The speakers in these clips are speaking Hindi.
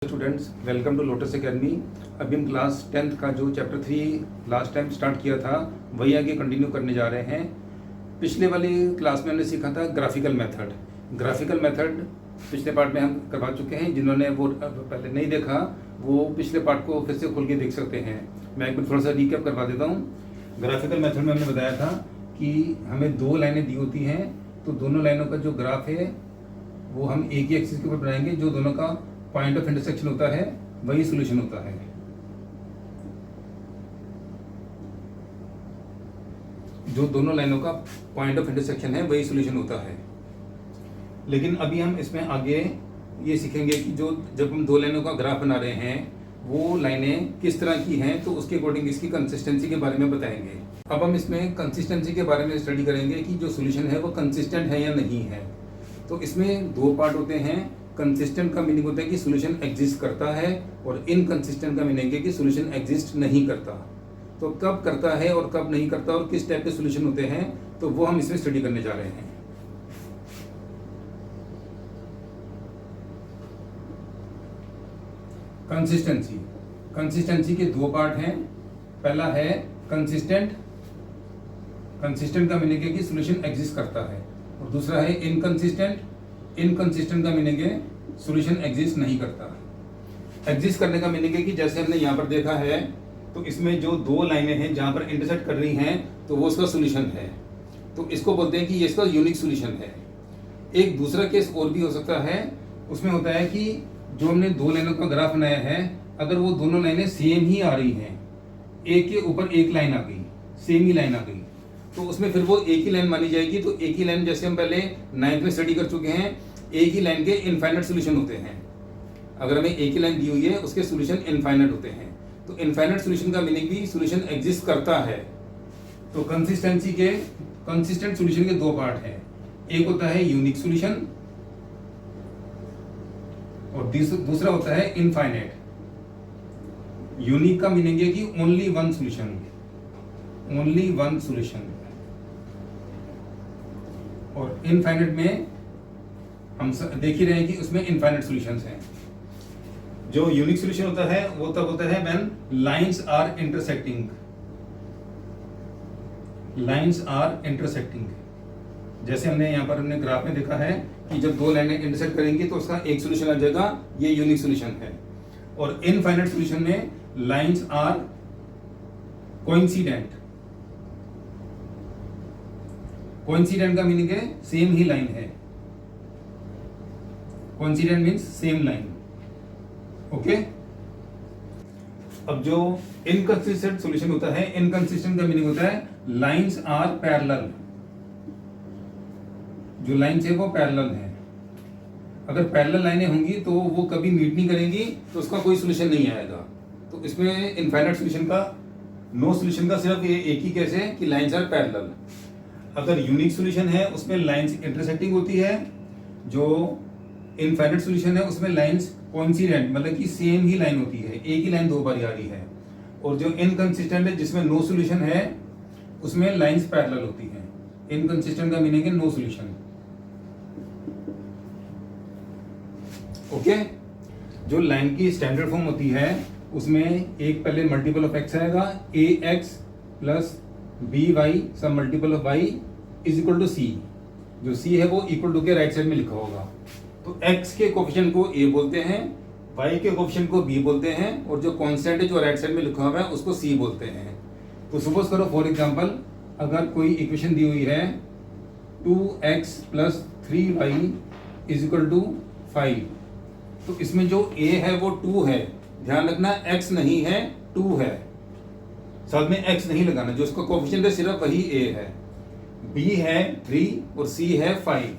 Students, welcome to Lotus Academy. अभी हम क्लास 10th का जो चैप्टर 3 लास्ट टाइम स्टार्ट किया था वही आगे कंटिन्यू करने जा रहे हैं। पिछले वाली क्लास में हमने सीखा था ग्राफिकल मेथड। ग्राफिकल मेथड पिछले पार्ट में हम करवा चुके हैं। जिन्होंने वो पहले नहीं देखा वो पिछले पार्ट को फिर से खोल के देख सकते हैं। मैं एक बार थोड़ा सा रिकैप करवा देता हूँ। ग्राफिकल मेथड में हमने बताया था कि हमें दो लाइनें दी होती हैं, तो दोनों लाइनों का जो ग्राफ है वो हम एक ही एक्सिस के ऊपर बनाएंगे। जो दोनों का पॉइंट ऑफ इंटरसेक्शन होता है वही सॉल्यूशन होता है। जो दोनों लाइनों का पॉइंट ऑफ इंटरसेक्शन है वही सॉल्यूशन होता है। लेकिन अभी हम इसमें आगे ये सीखेंगे कि जो जब हम दो लाइनों का ग्राफ बना रहे हैं वो लाइनें किस तरह की हैं, तो उसके अकॉर्डिंग इसकी कंसिस्टेंसी के बारे में बताएंगे। अब हम इसमें कंसिस्टेंसी के बारे में स्टडी करेंगे कि जो सॉल्यूशन है वो कंसिस्टेंट है या नहीं है। तो इसमें दो पार्ट होते हैं। कंसिस्टेंट का मीनिंग होता है कि सॉल्यूशन एग्जिस्ट करता है, और इनकंसिस्टेंट का मीनिंग है कि सॉल्यूशन एग्जिस्ट नहीं करता। तो कब करता है और कब नहीं करता और किस टाइप के सॉल्यूशन होते हैं, तो वो हम इसमें स्टडी करने जा रहे हैं। कंसिस्टेंसी के दो पार्ट हैं। पहला है कंसिस्टेंट। कंसिस्टेंट का मीनिंग है कि सॉल्यूशन एग्जिस्ट करता है, और दूसरा है इनकंसिस्टेंट। इनकंसिस्टेंट का मीनिंग है सॉल्यूशन एग्जिस्ट नहीं करता। एग्जिस्ट करने का मीनिंग है कि जैसे हमने यहाँ पर देखा है, तो इसमें जो दो लाइनें हैं जहाँ पर इंटरसेक्ट कर रही हैं तो वो उसका सॉल्यूशन है। तो इसको बोलते हैं कि ये इसका यूनिक सॉल्यूशन है। एक दूसरा केस और भी हो सकता है। उसमें होता है कि जो हमने दो लाइनों का ग्राफ बनाया है, अगर वो दोनों लाइनें सेम ही आ रही हैं, एक के ऊपर एक लाइन आ गई, सेम ही लाइन आ गई, तो उसमें फिर वो एक ही लाइन मानी जाएगी। तो एक ही लाइन, जैसे हम पहले 9th में स्टडी कर चुके हैं, एक ही लाइन के इनफाइनाइट सॉल्यूशन होते हैं। अगर हमें एक ही लाइन दी हुई है उसके सॉल्यूशन इनफाइनाइट होते हैं। तो इनफाइनाइट सॉल्यूशन का मीनिंग भी सॉल्यूशन एग्जिस्ट करता है। तो कंसिस्टेंट सॉल्यूशन के दो पार्ट हैं। एक होता है यूनिक सॉल्यूशन और दूसरा होता है इनफाइनाइट। यूनिक का मीनिंग है कि only one solution, only one solution. और इनफाइनाइट में हम देख ही रहे हैं कि उसमें इनफाइनाइट सॉल्यूशंस हैं। जो यूनिक सॉल्यूशन होता है वो तब होता है when lines are intersecting. Lines are intersecting, जैसे हमने ग्राफ में देखा है कि जब दो लाइनें इंटरसेक्ट करेंगी तो उसका एक सॉल्यूशन आ जाएगा, ये यूनिक सॉल्यूशन है। और इनफाइनाइट सॉल्यूशन में लाइंस आर कोइंसिडेंट। कोइंसिडेंट का मीनिंग है सेम ही लाइन है। Coincident means same line. Okay. अब जो इनकंसिस्टेंट सॉल्यूशन होता है, इनकंसिस्टेंट का मीनिंग होता है लाइंस आर पैरेलल। जो लाइंस है वो पैरेलल है। अगर पैरेलल लाइनें होंगी तो वो कभी मीट नहीं करेंगी, तो उसका कोई सॉल्यूशन नहीं आएगा। तो इसमें इनफाइनाइट सॉल्यूशन का, नो सॉल्यूशन का सिर्फ ये एक ही केस है कि लाइंस आर पैरेलल। अगर यूनिक सॉल्यूशन है उसमें लाइंस इंटरसेक्टिंग होती है। जो इनफाइनाइट सॉल्यूशन है उसमें लाइंस कोइंसिडेंट, मतलब कि सेम ही लाइन होती है, एक ही लाइन दो बार आ रही है। और जो इनकंसिस्टेंट है जिसमें नो सॉल्यूशन है उसमें लाइंस पैरेलल होती है। इनकंसिस्टेंट का मीनिंग है नो सॉल्यूशन। ओके। जो लाइन की स्टैंडर्ड फॉर्म होती है उसमें एक पहले मल्टीपल ऑफ एक्स आएगा, A X plus B Y सब multiple of Y is equal to C. जो सी है वो इक्वल टू के राइट साइड में लिखा होगा। तो x के कोफिशिएंट को a बोलते हैं, y के कोफिशिएंट को b बोलते हैं, और जो कांस्टेंट है जो राइट साइड में लिखा हुआ है उसको c बोलते हैं। तो सपोज करो फॉर एग्जांपल, अगर कोई इक्वेशन दी हुई है 2x plus 3y is equal to 5, तो इसमें जो a है वो 2 है। ध्यान रखना x नहीं है, 2 है। साथ में x नहीं लगाना, जो उसका कोफिशिएंट है सिर्फ वही a है। b है 3 और c है 5।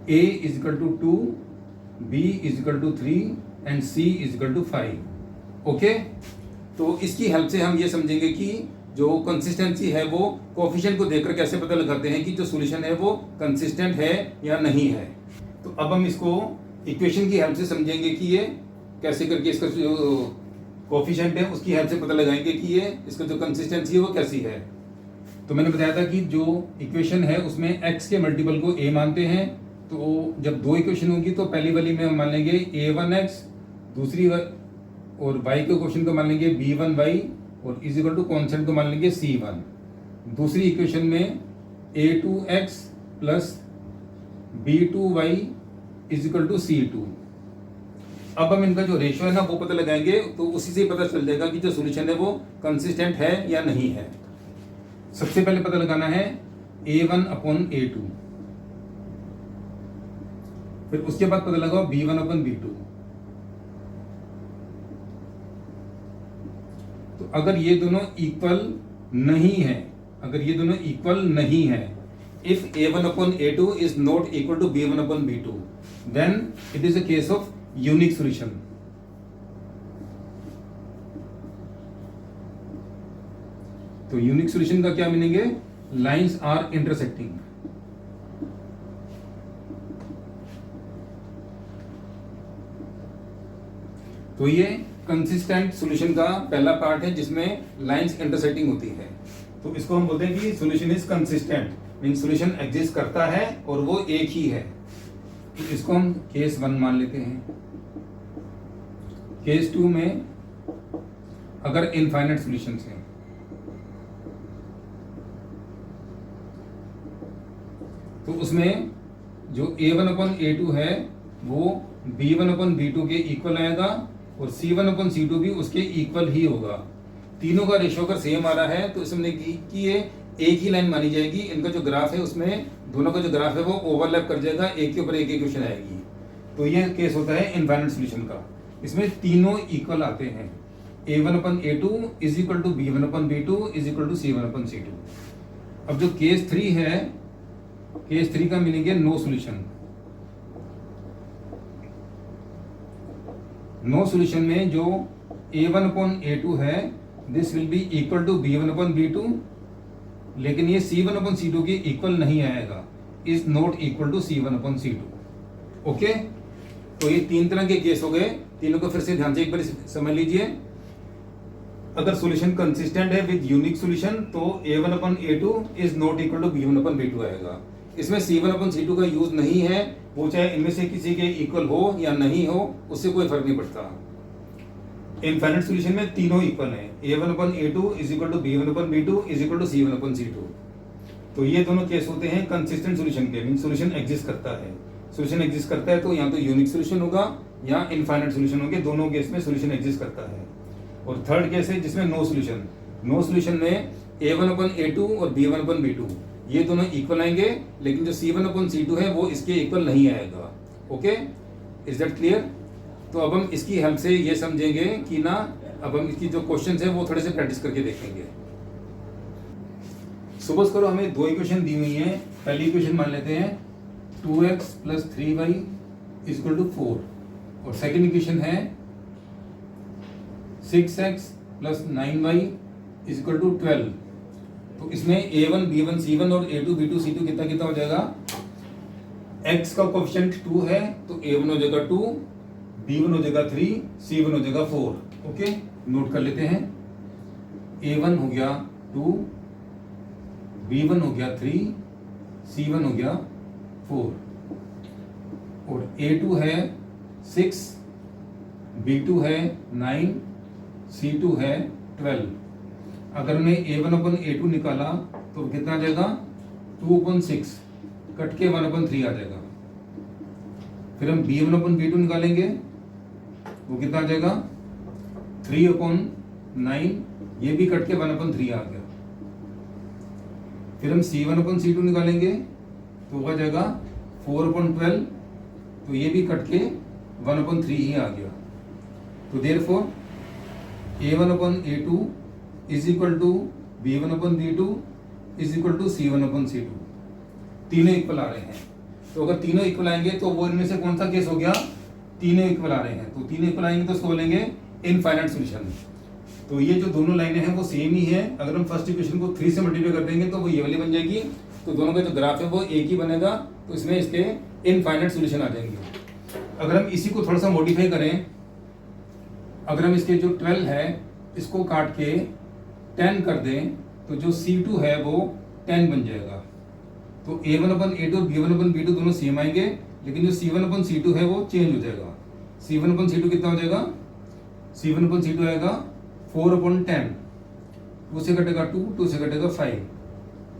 a is equal to 2, b is equal to 3 and c is equal to 5। Okay. तो इसकी हेल्प से हम ये समझेंगे कि जो कंसिस्टेंसी है वो कोफिशिएंट को देखकर कैसे पता लगाते हैं कि जो सॉल्यूशन है वो कंसिस्टेंट है या नहीं है। तो अब हम इसको इक्वेशन की हेल्प से समझेंगे कि ये कैसे करके इसका जो कोफिशिएंट है उसकी हेल्प से पता लगाएंगे कि ये इसका जो कंसिस्टेंसी है वो कैसी है। तो मैंने बताया था कि जो इक्वेशन है उसमें x के मल्टीपल को a मानते हैं तो जब दो इक्वेशन होगी तो पहली वाली में हम मान लेंगे a1x, दूसरी और y के क्वेश्चन को मान लेंगे b1y और इज इक्वल टू कॉन्स्टेंट को मान लेंगे c1। दूसरी इक्वेशन में a2x plus b2y is equal to c2। अब हम इनका जो रेशियो है ना वो पता लगाएंगे, तो उसी से पता चल जाएगा कि जो सॉल्यूशन है वो कंसिस्टेंट है या नहीं है। सबसे पहले पता लगाना है a1 अपॉन a2, फिर उसके बाद पता लगाओ b1 अपॉन b2। तो अगर ये दोनों इक्वल नहीं है, अगर ये दोनों इक्वल नहीं है, if a1 upon a2 is not equal to b1 upon b2, then it is a case of unique solution. तो यूनिक सॉल्यूशन का क्या मीनिंग है? Lines are intersecting. तो ये कंसिस्टेंट सॉल्यूशन का पहला पार्ट है जिसमें लाइंस इंटरसेक्टिंग होती है। तो इसको हम बोलते हैं कि solution is consistent, means solution exist करता है और वो एक ही है। तो इसको हम केस 1 मान लेते हैं। केस 2 में अगर इनफाइनाइट सॉल्यूशंस हैं, तो उसमें जो a1 अपॉन a2 है वो b1 अपॉन b2 के इक्वल आएगा और c1 अपॉन c2 भी उसके इक्वल ही होगा। तीनों का रेशियो अगर सेम आ रहा है तो इसमें कि ये एक ही लाइन मानी जाएगी। इनका जो ग्राफ है उसमें दोनों का जो ग्राफ है वो ओवरलैप कर जाएगा, एक के ऊपर एक इक्वेशन आएगी। तो ये केस होता है इनफाइनाइट सॉल्यूशन का। इसमें तीनों इक्वल आते हैं। a1 upon a2 is equal to b1 upon b2 is equal to c1 upon c2। अब जो केस 3 है, केस 3 का मीनिंग है नो सॉल्यूशन। नो सॉल्यूशन में जो a1 अपॉन a2 है this will be equal to b1 upon b2, लेकिन ये c1 अपॉन c2 के इक्वल नहीं आएगा, is not equal to c1 upon c2। Okay, तो ये तीन तरह के केस हो गए। तीनों को फिर से ध्यान से एक बार समझ लीजिए। अगर सॉल्यूशन कंसिस्टेंट है विद यूनिक सॉल्यूशन तो a1 upon a2 is not equal to b1 upon b2 आएगा। इसमें c1 अपॉन c2 का यूज नहीं है, वो चाहे इनमें से किसी के इक्वल हो या नहीं हो उससे कोई फर्क नहीं पड़ता। इनफाइनाइट सॉल्यूशन में तीनों इक्वल हैं, a1 upon a2 is equal to b1 upon b2 is equal to c1 upon c2। तो ये दोनों केस होते हैं कंसिस्टेंट सॉल्यूशन के, मीन सॉल्यूशन एग्जिस्ट करता है। सॉल्यूशन एग्जिस्ट करता है तो या तो यूनिक सॉल्यूशन होगा या इनफाइनाइट सॉल्यूशन होंगे, दोनों केस में सॉल्यूशन एग्जिस्ट करता है। और थर्ड केस है जिसमें नो सॉल्यूशन। नो सॉल्यूशन में a1 अपॉन a2 और b1 अपॉन b2 ये दोनों इक्वल आएंगे, लेकिन जो c1 अपॉन c2 है वो इसके इक्वल नहीं आएगा। Okay, is that clear? तो अब हम इसकी हेल्प से ये समझेंगे कि ना, अब हम इसकी जो क्वेश्चंस है वो थोड़े से प्रैक्टिस करके देखेंगे। सपोज करो हमें दो इक्वेशन दी हुई हैं। पहली इक्वेशन मान लेते हैं 2x plus 3y is equal to 4 और सेकेंड इक्वेशन है 6x plus 9y is equal to 12। तो इसमें a1 b1 c1 और a2 b2 c2 कितना कितना हो जाएगा? x का कोएफिशिएंट 2 है तो a1 हो जाएगा 2, b1 हो जाएगा 3, c1 हो जाएगा 4। ओके, नोट कर लेते हैं। a1 हो गया 2, b1 हो गया 3, c1 हो गया 4 और a2 है 6, b2 है 9, c2 है 12। अगर हमने a1 अपन a2 निकाला तो कितना आ जाएगा? 2/6 कट के 1/3 आ जाएगा। फिर हम b1 अपन b2 निकालेंगे, वो कितना आ जाएगा? 3/9, ये भी कट के 1/3 आ गया। फिर हम c1 अपन c2 निकालेंगे तो वो आ जाएगा 4/12, तो ये भी कट के 1/3 ही आ गया। तो therefore a1 upon a2 is equal to b1 upon b2 is equal to c1 upon c2। तीनों इक्वल आ रहे हैं। तो अगर तीनों इक्वल आएंगे तो वो इनमें से कौन सा केस हो गया? तीनों इक्वल आ रहे हैं। तो तीनों इक्वल आएंगे तो उसको बोलेंगे इनफाइनाइट सॉल्यूशन। तो ये जो दोनों लाइनें हैं वो सेम ही है। अगर हम फर्स्ट इक्वेशन को 3 से मल्टीप्लाई कर देंगे तो वो ये वाली बन जाएगी। तो दोनों का जो ग्राफ है वो एक ही बनेगा, तो इसमें इसके इनफाइनाइट सॉल्यूशन आ जाएंगे। अगर हम इसी को थोड़ा सा मॉडिफाई करें, अगर हम इसके जो 12 है इसको काट के 10 कर दें तो जो C2 है वो 10 बन जाएगा। तो a1 अपन a2 और b1 अपन b2 दोनों सेम आएंगे लेकिन जो C1/C2 है वो चेंज हो जाएगा। C1/C2 कितना हो जाएगा? C1/C2 आएगा 4/10, 2 से कटेगा 2, 2 से कटेगा 5,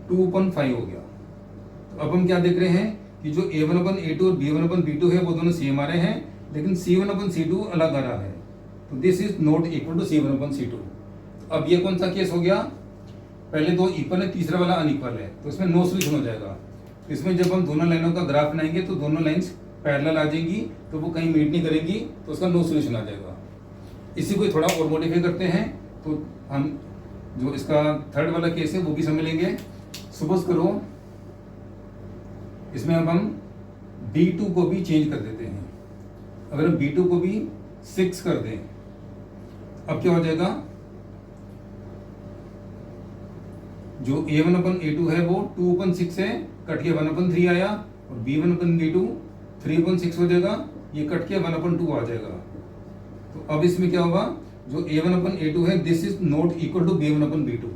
2/5 हो गया। तो अब हम क्या देख रहे हैं कि जो A1/A2 और B1/B2 है वो दोनों सेम आ रहे हैं, लेकिन C1/C2 अलग आ रहा है। तो this is not equal to C1/C2। अब ये कौन सा केस हो गया? पहले दो इक्वल है, तीसरा वाला अनइक्वल है, तो इसमें नो सोल्यूशन हो जाएगा। इसमें जब हम दोनों लाइनों का ग्राफ बनाएंगे तो दोनों लाइंस पैरेलल आ जाएंगी, तो वो कहीं मीट नहीं करेंगी, तो उसका नो सोल्यूशन आ जाएगा। इसी को थोड़ा और मॉडिफाई करते हैं, तो हम जो इसका थर्ड वाला केस है वो भी समझ लेंगे। सपोज करो इसमें अब हम B2 को भी चेंज कर देते हैं। अगर हम B2 को भी 6 कर दें, अब क्या हो जाएगा? जो A1/A2 है वो 2/6 है, कट के 1/3 आया, और B1/B2 3/6 हो जाएगा, ये कट के 1/2 आ जाएगा। तो अब इसमें क्या होगा? जो A1/A2 है this is not equal to B1/B2।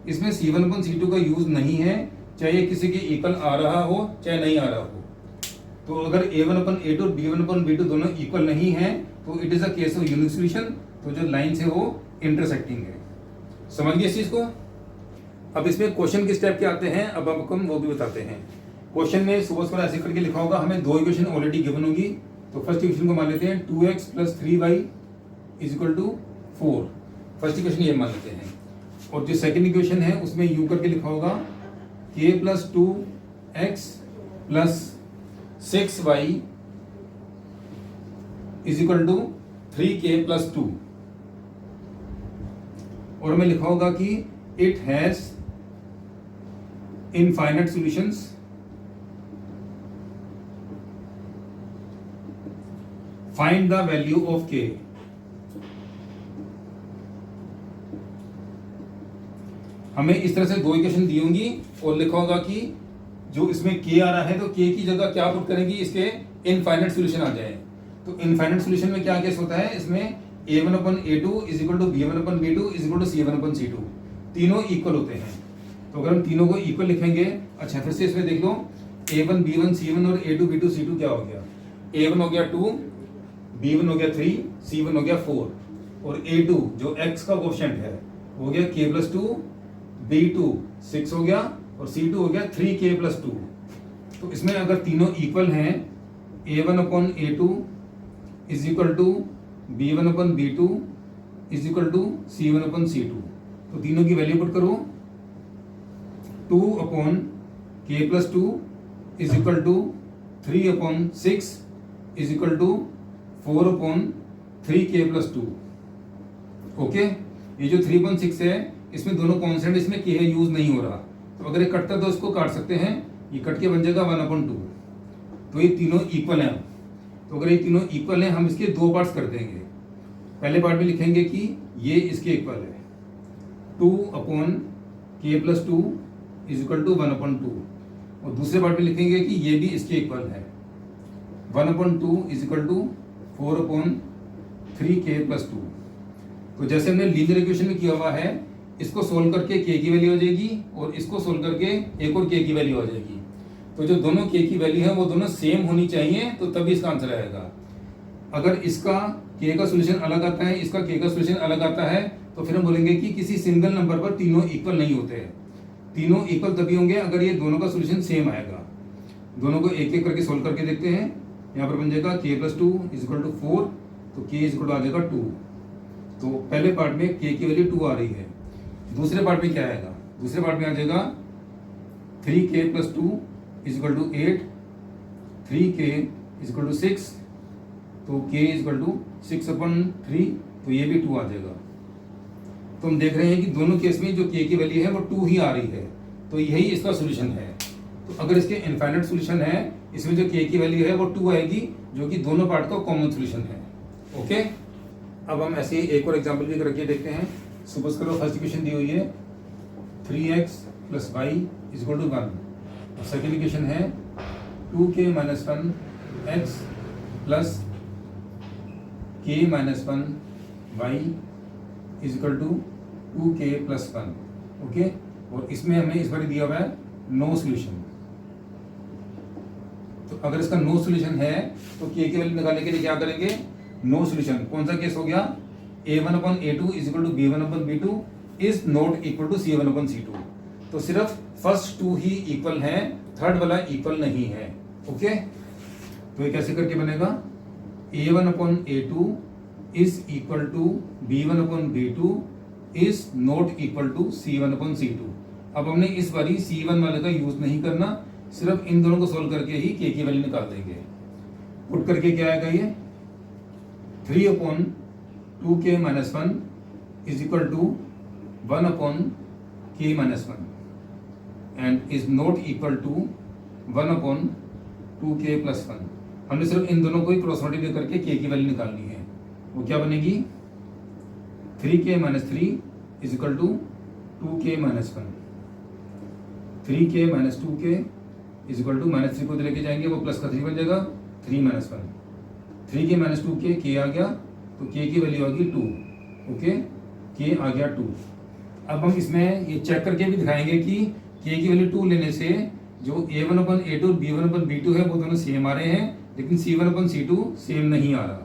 इसमें C1/C2 का यूज नहीं है, चाहे किसी के इक्वल आ रहा हो चाहे नहीं आ रहा हो। तो अगर A1/A2 और B1/B2 दोनों इक्वल नहीं है तो it is a case of unique solution. तो जो लाइंस है वो इंटरसेक्टिंग है। समझ गए इस चीज को? अब इसमें क्वेश्चन के स्टेप क्या आते हैं, अब आपको हम वो भी बताते हैं। क्वेश्चन में सुबह सुबह ऐसे करके लिखा होगा, हमें दो इक्वेशन ऑलरेडी गिवन होगी। तो फर्स्ट इक्वेशन को मान लेते हैं 2x + 3y = 4। फर्स्ट इक्वेशन ये मान लेते हैं। और जो सेकंड इक्वेशन है उसमें u करके लिखा होगा k + 2x + 6y = 3k + 2। और हमें लिखा होगा कि it has infinite solutions find the value of k। हमें इस तरह से दो इक्वेशन दी होंगी और लिखा होगा कि जो इसमें k आ रहा है तो k की जगह क्या पुट करेंगी, इसके इनफाइनाइट सॉल्यूशन आ जाए। तो इनफाइनाइट सॉल्यूशन में क्या केस होता है? इसमें A1/A2 = B1/B2 = C1/C2 तीनों इक्वल होते हैं। तो अगर हम तीनों को इक्वल लिखेंगे, अच्छा फिर से इसमें देख लो, A1 B1 C1 और A2 B2 C2 क्या हो गया? A1 हो गया 2, B1 हो गया 3, C1 हो गया 4, और A2 जो x का कोएफिशिएंट है हो गया k + 2, B2 6 हो गया, और C2 हो गया 3k + 2। तो इसमें अगर तीनों इक्वल हैं, A1/A2 = B1/B2 = C1/C2, तो तीनों की वैल्यू पुट करो। 2/k + 2 = 3/6 = 4/3k + 2। ओके, ये जो 3/6 है इसमें दोनों कॉन्स्टेंट, इसमें k है यूज नहीं हो रहा, तो अगर ये कटता तो इसको काट सकते हैं, ये कट के बन जाएगा 1/2। तो ये तीनों इक्वल हैं। तो अगर ये तीनों इक्वल हैं, हम इसके दो पार्ट्स कर देंगे। पहले पार्ट में लिखेंगे कि ये इसके इक्वल है, 2/k + 2 = 1/2, और दूसरे पार्ट में लिखेंगे कि ये भी इसके इक्वल है, 1/2 = 4/3k + 2। तो जैसे हमने लीनियर इक्वेशन में किया हुआ है, इसको सोल्व करके k की वैल्यू आ जाएगी, और इसको सोल्व करके एक और k की वैल्यू आ जाएगी। तो जो दोनों k की वैल्यू है वो दोनों सेम होनी चाहिए, तो तभी इसका आंसर आएगा। अगर इसका k का सॉल्यूशन अलग आता है, इसका k का सॉल्यूशन अलग आता है, तो फिर हम बोलेंगे कि किसी सिंगल नंबर पर तीनों इक्वल नहीं होते हैं। तीनों इक्वल तभी होंगे अगर ये दोनों का सॉल्यूशन सेम आएगा। दोनों को एक एक करके सोल्व करके देखते हैं। यहाँ पर बन जाएगा k + 2 = 4, तो k आ जाएगा 2। तो पहले पार्ट में k की वैल्यू 2 आ रही है। दूसरे पार्ट में क्या आएगा? दूसरे पार्ट में आ जाएगा 3k + 2 = 8, 3k = 6, तो k = 6/3, तो ये भी 2 आ जाएगा। तो हम देख रहे हैं कि दोनों केस में जो k की वैल्यू है वो 2 ही आ रही है, तो यही इसका सॉल्यूशन है। तो अगर इसके इनफाइनाइट सॉल्यूशन है, इसमें जो k की वैल्यू है वो 2 आएगी, जो कि दोनों पार्ट का कॉमन सॉल्यूशन है। ओके, अब हम ऐसे ही एक और एग्जांपल भी करके देखते हैं। सपोज करो फर्स्ट इक्वेशन दी हुई है 3x + y = 1, और सेकेंड इक्वेशन है 2k - 1x + k - 1y = 2k + 1। Okay, और इसमें हमें इस बार दिया हुआ है नो सॉल्यूशन। तो अगर इसका नो सोल्यूशन है तो के की वैल्यू निकालने के लिए क्या करेंगे, नो सोल्यूशन। कौन सा केस हो गया, a1/a2 is equal to b1/b2 is not equal to c1/c2। तो सिर्फ फर्स्ट टू ही इक्वल है, थर्ड वाला इक्वल नहीं है। ओके, तो ये कैसे करके बनेगा, a1/a2 is equal to b1/b2 is not equal to c1/c2। अब हमने इस बारी c1 वाले का यूज नहीं करना, सिर्फ इन दोनों को सोल्व करके ही k की वैल्यू निकाल देंगे। पुट करके क्या आएगा, ये 3/2k - 1 is equal to 1/k - 1 and is not equal to 1/2k + 1। हमने सिर्फ इन दोनों को ही क्रॉस मल्टीप्लाई करके k की वैल्यू निकालनी है। वो क्या बनेगी, 3k - 3 is equal to 2k - 1। 3k - 2k is equal to -3 को लेके जाएंगे, वो प्लस का 3 बन जाएगा, 3 - 1। 3k - 2k k आ गया, तो k की वैल्यू आ गई 2। ओके, k आ गया 2। अब हम इसमें ये चेक करके भी दिखाएंगे कि k की वैल्यू 2 लेने से जो a1/a2 b1/b2 है वो दोनों सेम आ रहे हैं, लेकिन c1/c2 सेम नहीं आ रहा।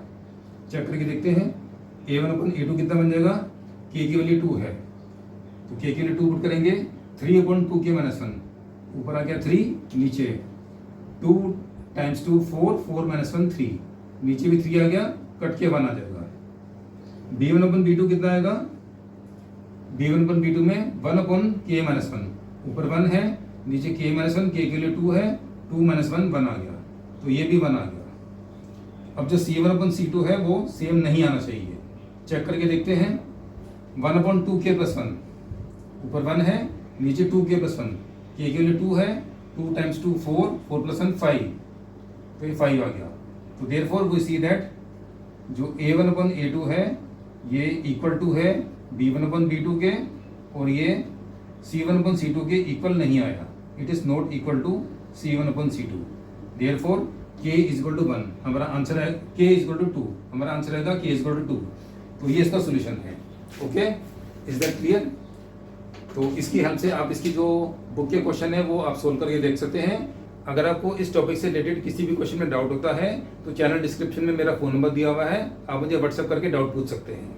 चेक करके देखते हैं, a1/a2 कितना बन जाएगा, k की वैल्यू 2 है, तो k की वैल्यू 2 पुट करेंगे, 3/2k - 1 ऊपर आ गया 3, नीचे 2 × 2 4, 4 - 1 3, नीचे भी 3 आ गया, कट के 1 आ जाएगा। b1/b2 कितना आएगा, b1/b2 में 1/k - 1, ऊपर 1 है, नीचे k - 1, k के लिए 2 है, 2 - 1 1 आ गया, तो ये भी 1 आ गया। अब जो c1/c2 है वो सेम नहीं आना चाहिए। चेक करके देखते हैं, 1/2k + 1, ऊपर 1 है, नीचे 2k + 1, k के लिए 2 है, 2 × 2 4, 4 + 1 5, तो ये 5 आ गया। तो देयरफॉर वी सी दैट जो a1/a2 है ये इक्वल टू है b1/b2 के, और ये c1/c2 के इक्वल नहीं आया, it is not equal to c1/c2। Therefore k = 1, हमारा आंसर है k = 2, हमारा आंसर आएगा k = 2। तो ये इसका सोल्यूशन है। Okay, is that clear. तो इसकी हेल्प से आप इसकी जो बुक के क्वेश्चन है वो आप सोल्व करके देख सकते हैं। अगर आपको इस टॉपिक से रिलेटेड किसी भी क्वेश्चन में डाउट होता है तो चैनल डिस्क्रिप्शन में मेरा फ़ोन नंबर दिया हुआ है, आप मुझे व्हाट्सएप करके डाउट पूछ सकते हैं।